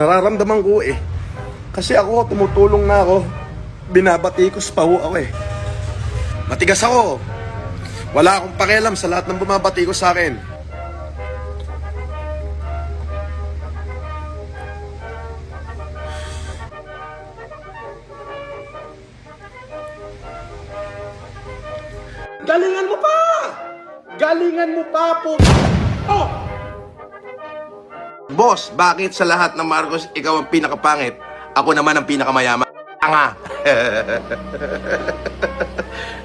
Nararamdaman ko eh. Kasi ako, tumutulong na ako. Binabatikos pa ho ako eh. Matigas ako. Wala akong pakialam sa lahat ng bumabatikos sa akin. Galingan mo pa! Galingan mo pa po! Oh! Boss, bakit sa lahat ng Marcos ikaw ang pinakapangit? Ako naman ang pinakamayaman. Tanga!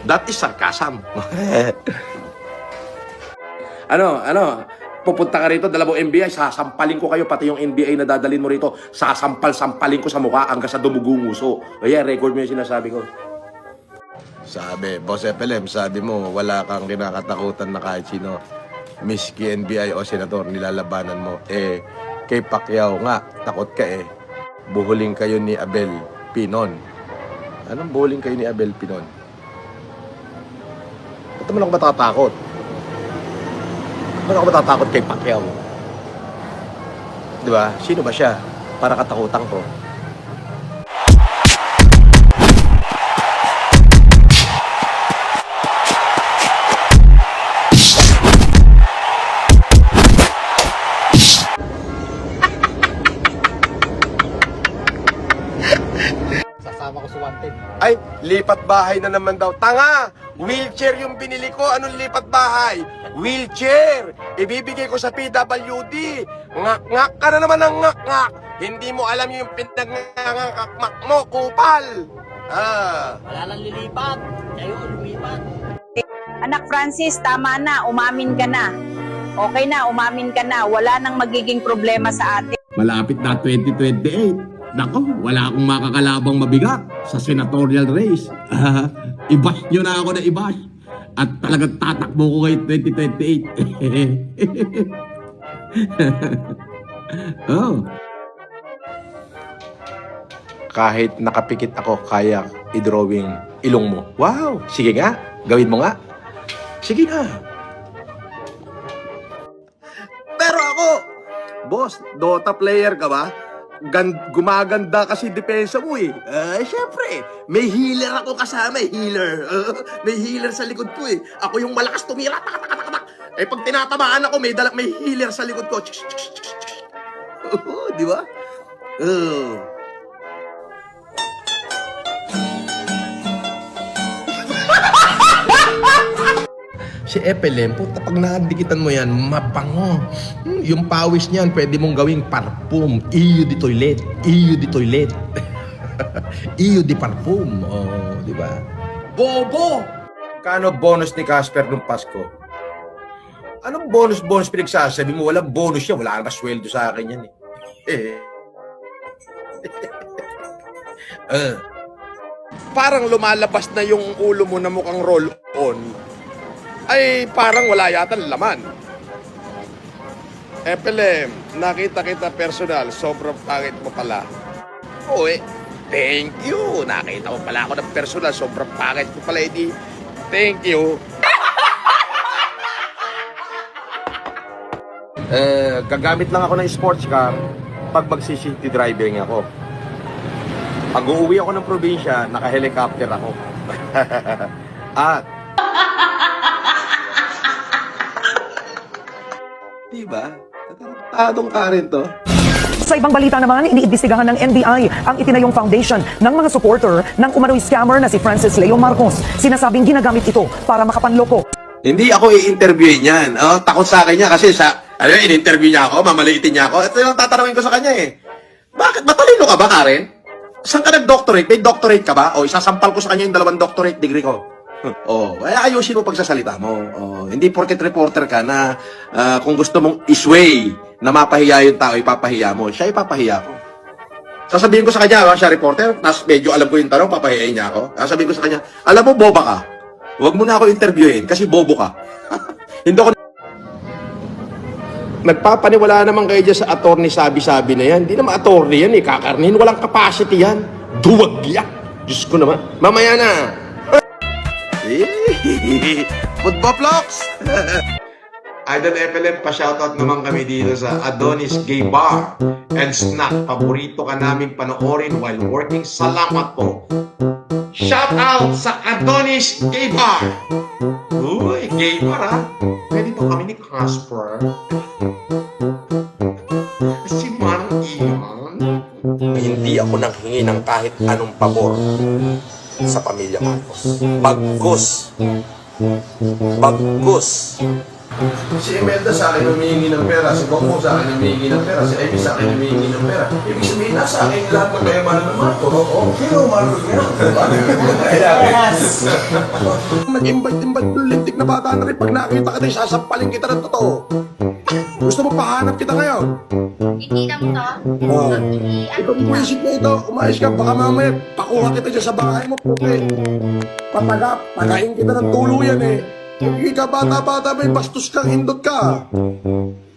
That is sarcasm. Ano? Pupunta ka rito, dalawang NBI, sasampalin ko kayo, pati yung NBI na dadalhin mo rito, sasampal-sampalin ko sa mukha hanggang sa dumugong uso. Kaya, record mo yung sinasabi ko. Sabi, Boss FLM, sabi mo, wala kang kinakatakutan na kahit sino. Miski NBI o senador, nilalabanan mo. Eh, kay Pacquiao nga, takot ka eh. Buhuling kayo ni Abel Pinon. Anong buhuling kayo ni Abel Pinon? Ba't naman ako matatakot? Ba't ako matatakot kay Pacquiao? Diba? Sino ba siya? Para katakutan ko. Sasama ko sa wanted. Ay, lipat bahay na naman daw. Tanga! Wheelchair yung binili ko. Anong lipat bahay? Wheelchair! Ibibigay ko sa PWD. Ngak-ngak ka na naman ng ngak-ngak. Hindi mo alam yung pinag-ngak mo, kupal. Wala lang lilipat. Kayo lumipat. Anak Francis, tama na. Umamin ka na. Okay na, umamin ka na. Wala nang magiging problema sa atin. Malapit na 2028. Nako, wala akong makakalabang mabigat sa senatorial race. Ibash nyo na ako na ibash. At talagang tatakbo ko kayo 2028. Oh. Kahit nakapikit ako, kaya i-drawing ilong mo. Wow! Sige nga, gawin mo nga. Sige nga. Pero ako, boss, Dota player ka ba? Gumaganda kasi depensa mo eh. Siyempre, may healer ako kasama eh, healer. May healer sa likod ko eh. Ako yung malakas tumira. Eh pag tinatamaan ako, may healer sa likod ko. Di ba? Si FLM, puta, pag nadikitan mo yan, mabango. Yung pawis niyan, pwede mong gawing parfum. Iyo di toilet. Iyo di toilet. Iyo di parfum. Oh, di ba? Bobo! Kano bonus ni Casper nung Pasko? Anong bonus pinagsasabi mo? Walang bonus yan. Wala na sweldo sa akin yan eh. Parang lumalabas na yung ulo mo na mukhang roll-on. Ay parang wala yata laman. FLM, nakita kita personal, sobrang pangit mo pala. Oo eh, thank you. Nakita mo pala ako ng personal, sobrang pangit mo pala, edi. Thank you. Gagamit lang ako ng sports car pag mag-city driving ako. Pag uuwi ako ng probinsya, naka-helicopter ako. At diba? Tatadong ka rin to. Sa ibang balita naman, iniimbestigahan ng NBI ang itinayong foundation ng mga supporter ng umano'y scammer na si Francis Leo Marcos. Sinasabing ginagamit ito para makapanloko. Hindi ako i-interviewin yan. Takot sa akin niya kasi in-interview niya ako, mamaliitin niya ako. Ito yung tatanungin ko sa kanya eh. Bakit? Matalino ka ba, Karen? Saan ka nag-doctorate? May doctorate ka ba? O isasampal ko sa kanya yung 2 doctorate degree ko. Ayusin mo pagsasalita mo. Hindi porket reporter ka na kung gusto mong isway na mapahiya yung tao, ipapahiya mo. Siya ipapahiya ko. Sasabihin ko sa kanya, siya reporter, medyo alam ko yung tanong, papahiyain niya ako. Sasabihin ko sa kanya, alam mo, boba ka. Huwag mo na ako interviewin kasi bobo ka. Hindi ako nagpapaniwala naman kayo dyan sa attorney sabi-sabi na yan. Hindi naman attorney yan eh, kakarnin. Walang capacity yan. Duwag yan. Diyos ko naman. Mamaya na. Football blocks! Idol FLM, pa-shoutout naman kami dito sa Adonis Gay Bar and Snack. Paborito ka namin panoorin while working. Salamat po. Shoutout sa Adonis Gay Bar. Uy, gay bar ha. Pwede po kami ni Casper. Si Manang Ian. Hindi ako nanghingi ng kahit anong pabor sa pamilya Marcos. Bagkus. Si Imelda sa akin humihingi ng pera, si Bongo sa akin humihingi ng pera, si Ivy sa akin humihingi ng pera. Ibig sabihin na sa akin lahat ng kayamanan ng Marcos. Oo, sino Marcos nga? Nag-invite ng lintik na bata na rin pag nakita ka din, sasampalin kita ng totoo. Gusto mo pahanap kita ngayon? Ikita mo to? Oo. Ano Itong buwisit na ito, umayos ka, baka mamaya pakuha kita dyan sa bahay mo, puti. Pagain kita ng tuluyan eh. Hindi ka bata-bata, may bastos kang hindot ka.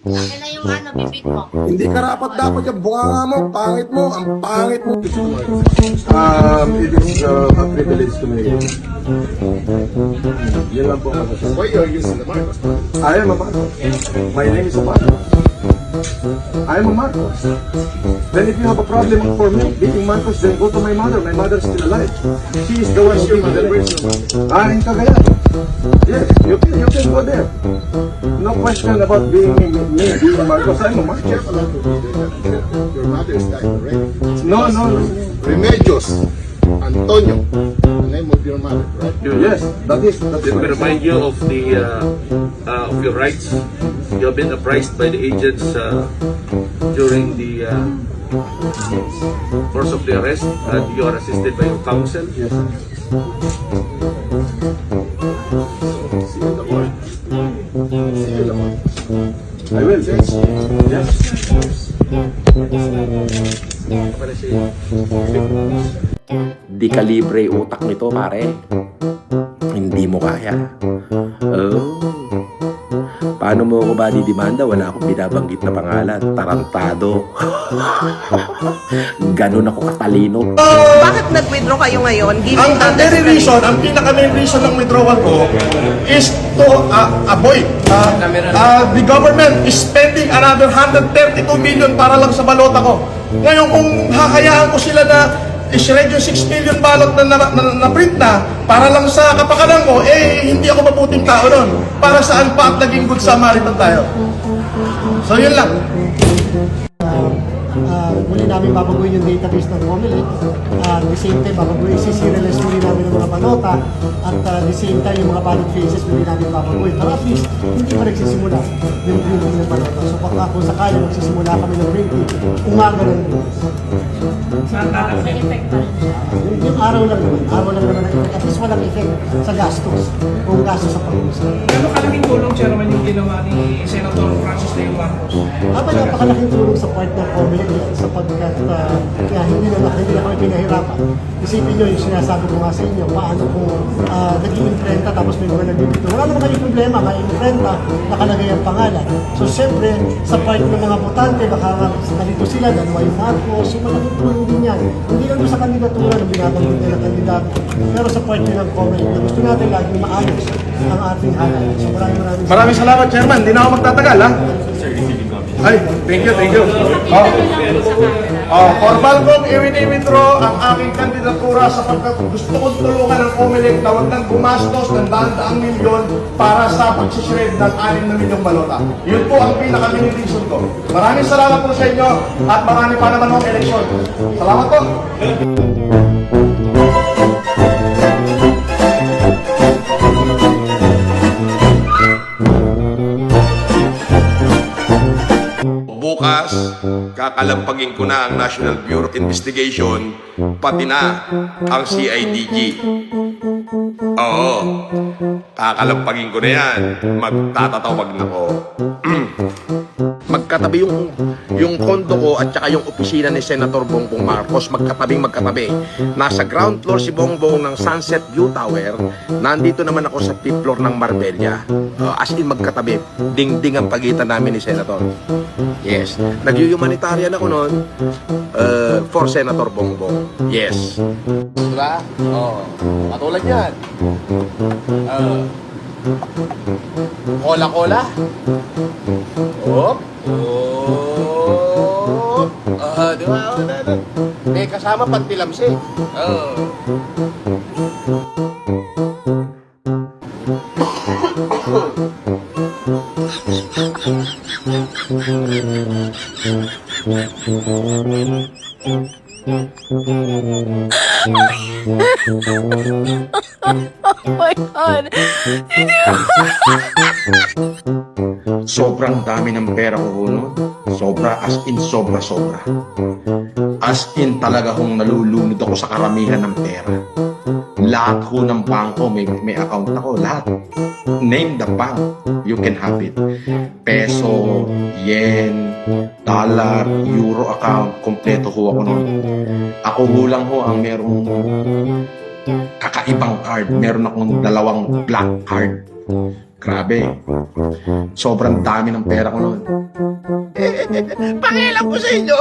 Akin na yung bibig mo. Hindi ka dapat yung bunganga mo, pangit mo, ang pangit mo. It is a privilege to me. Yan lang po ang masasabi. Why are you using the Marcos? I am a Marcos. My name is Marcos. I am a Marcos. Then if you have a problem for me beating Marcos, then go to my mother. My mother is still alive. She is the one who mother. In Cagayan. Yes, you can go there. No question about being Marcos. I'm a Marcos. Your mother is dying already. No. Remedios Antonio, the name of your mother, right? Yes, that's Let me remind you of your rights. You have been apprised by the agents during the course of the arrest, and you are assisted by your counsel. Yes. See you in the court. See you in the court. I will. Yes. Di kalibre utak nito, pare. Hindi mo kaya. Oh. Paano mo ako ba didimanda? Wala akong binabanggit na pangalan. Tarantado. Ganon ako katalino. Bakit nag-withdraw kayo ngayon? Ang very reason, ang pinaka-main reason ng withdrawal ko is to avoid the government is spending another 132 million para lang sa balota ko. Ngayon, kung hakayaan ko sila na i-shred yung 6 million balot na print na para lang sa kapakanan ko, hindi ako mabuting tao nun. Para saan pa at naging good Samaritan tayo. So, yun lang. Muli namin babaguhin yung database ng Comelec. The same time, babaguhin, isi-serialize muli namin ng mga balota. At the same time, yung mga ballot faces muli namin babaguhin. Para at least, hindi pa nagsisimula yung printing ng balota. So baka kung sakali magsisimula kami ng printing, umaga ng lunes. May effect pa rin siya. Yung araw lang naman ang effect. At least walang effect sa gastos. Kung gastos sa pag-uusap. Ano kalaking tulong, Chairman, yung ginawa ni Senator Francis Leo Marcos? Napakalaking tulong sa part ng Comelec sapagkat kaya hindi na kami pinahirapan. Isipin nyo yung sinasabi ko nga sa inyo, paano kung naging imprenta tapos may mga nagbibito. Wala naman kayong problema, may imprenta, nakalagay ang pangalan. So siyempre, sa part ng mga botante, baka nalito sila, dalawa yung Marcos, so malaking tulong din yan. Hindi lang doon sa kandidatura na binabanggit nila ng kandidato, pero sa part nyo ng Comelec, na gusto natin laging maayos ang ating halal. So Maraming salamat, Chairman. Hindi na ako magtatagal, ha? Ay, thank you. Formal kong i-withdraw ang aking kandidatura sapagkat gusto kong tulungan ang Comelec na huwag nang gumastos ng daan-daang milyon para sa pagsishred ng 6 na milyong balota. Yun po ang pinaka-main reason ko. Maraming salamat po sa inyo at marami pa naman ang eleksyon. Salamat po. Bukas, kakalampagin ko na ang National Bureau of Investigation, pati na ang CIDG. Oo, kakalampagin ko na yan. Magtatatawag na ko. Magkatabi yung kondo ko at saka yung opisina ni Senator Bongbong Marcos, magkatabi. Nasa ground floor si Bongbong ng Sunset View Tower. Nandito naman ako sa 5th floor ng Marbella. As in magkatabi. Ding-ding ang pagitan namin ni Senator. Yes. Nag-humanitarian ako noon for Senator Bongbong. Yes. Diba? Oo. Katulad yan. Cola-cola. Op. Op. Di ba? May kasama pantilamsi. Sobrang dami ng pera ko noon. Sobra, as in sobra-sobra. As in talaga kong nalulunod ako sa karamihan ng pera. Lahat ho ng bangko, may account ako, lahat. Name the bank, you can have it. Peso, yen, dollar, euro account, kompleto ho ako noon. Ako ho lang ho ang merong kakaibang card. Meron akong 2 black card. Grabe. Sobrang dami ng pera ko noon. Pangilan ko sa inyo.